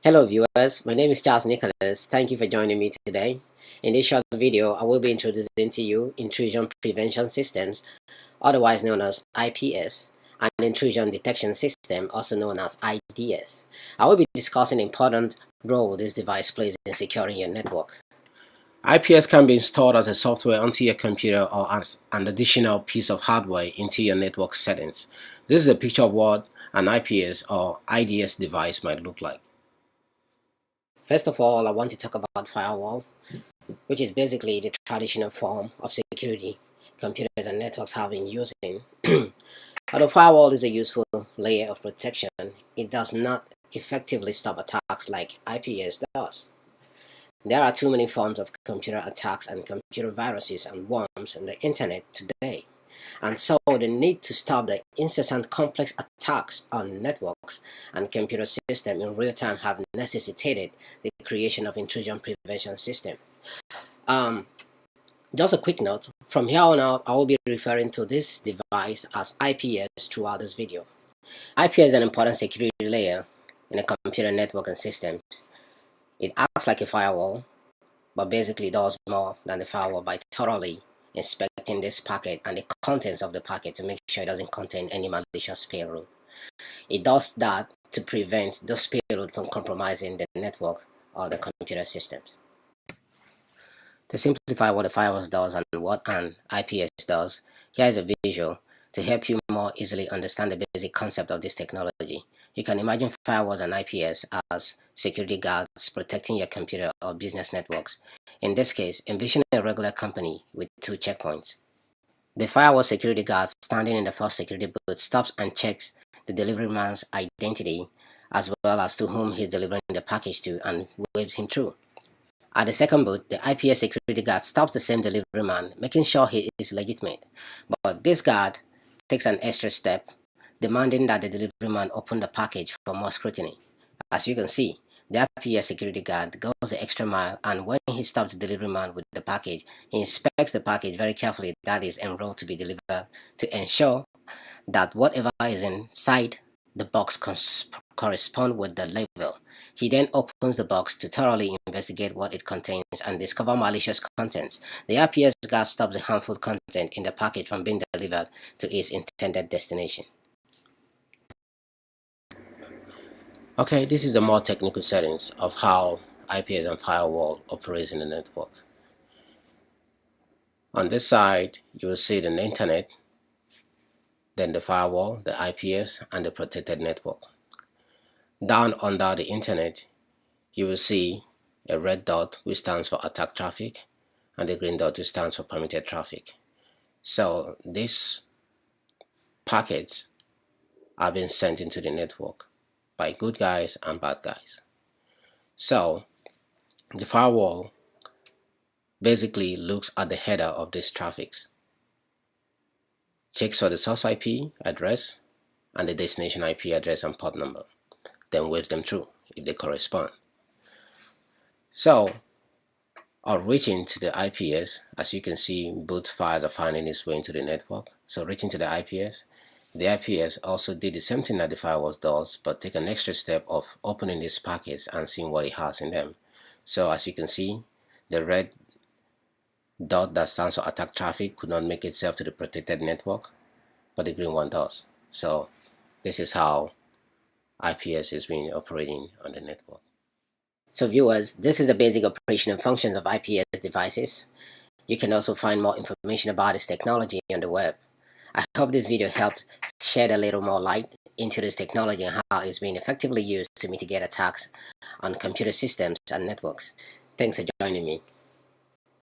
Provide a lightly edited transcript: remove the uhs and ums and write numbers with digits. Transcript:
Hello viewers, my name is Charles Nicholas. Thank you for joining me today. In this short video, I will be introducing to you Intrusion Prevention Systems, otherwise known as IPS, and Intrusion Detection System, also known as IDS. I will be discussing the important role this device plays in securing your network. IPS can be installed as a software onto your computer or as an additional piece of hardware into your network settings. This is a picture of what an IPS or IDS device might look like. First of all, I want to talk about firewall, which is basically the traditional form of security computers and networks have been using. Although firewall is a useful layer of protection, it does not effectively stop attacks like IPS does. There are too many forms of computer attacks and computer viruses and worms on the internet today. And so the need to stop the incessant complex attacks on networks and computer systems in real time have necessitated the creation of intrusion prevention system. Just a quick note, from here on out I will be referring to this device as IPS throughout this video. IPS is an important security layer in a computer network and systems. It acts like a firewall, but basically does more than the firewall by thoroughly inspecting this packet and the contents of the packet to make sure it doesn't contain any malicious payload. It does that to prevent those payload from compromising the network or the computer systems. To simplify what a firewall does and what an IPS does, here is a visual to help you more easily understand the basic concept of this technology. You can imagine firewalls and IPS as security guards protecting your computer or business networks. In this case, envision a regular company with two checkpoints. The firewall security guard standing in the first security booth stops and checks the delivery man's identity as well as to whom he's delivering the package to and waves him through. At the second booth, the IPS security guard stops the same delivery man, making sure he is legitimate. But this guard takes an extra step, demanding that the delivery man open the package for more scrutiny. As you can see, the IPS security guard goes the extra mile, and when he stops the delivery man with the package, he inspects the package very carefully that is enrolled to be delivered to ensure that whatever is inside the box correspond with the label. He then opens the box to thoroughly investigate what it contains and discover malicious contents. The IPS guard stops the harmful content in the package from being delivered to its intended destination. Okay, this is the more technical settings of how IPS and firewall operates in the network. On this side, you will see the internet, then the firewall, the IPS, and the protected network. Down under the internet, you will see a red dot which stands for attack traffic and the green dot which stands for permitted traffic. So these packets are being sent into the network by good guys and bad guys. So the firewall basically looks at the header of these traffics, checks for the source IP address and the destination IP address and port number, then waves them through if they correspond. So on reaching to the IPS, as you can see, both files are finding its way into the network. So reaching to the IPS also did the same thing that the firewall does, but take an extra step of opening these packets and seeing what it has in them. So as you can see, the red dot that stands for attack traffic could not make itself to the protected network, but the green one does. So this is how IPS is being operating on the network. So viewers, this is the basic operation and functions of IPS devices. You can also find more information about this technology on the web. I hope this video helped shed a little more light into this technology and how it's being effectively used to mitigate attacks on computer systems and networks. Thanks for joining me.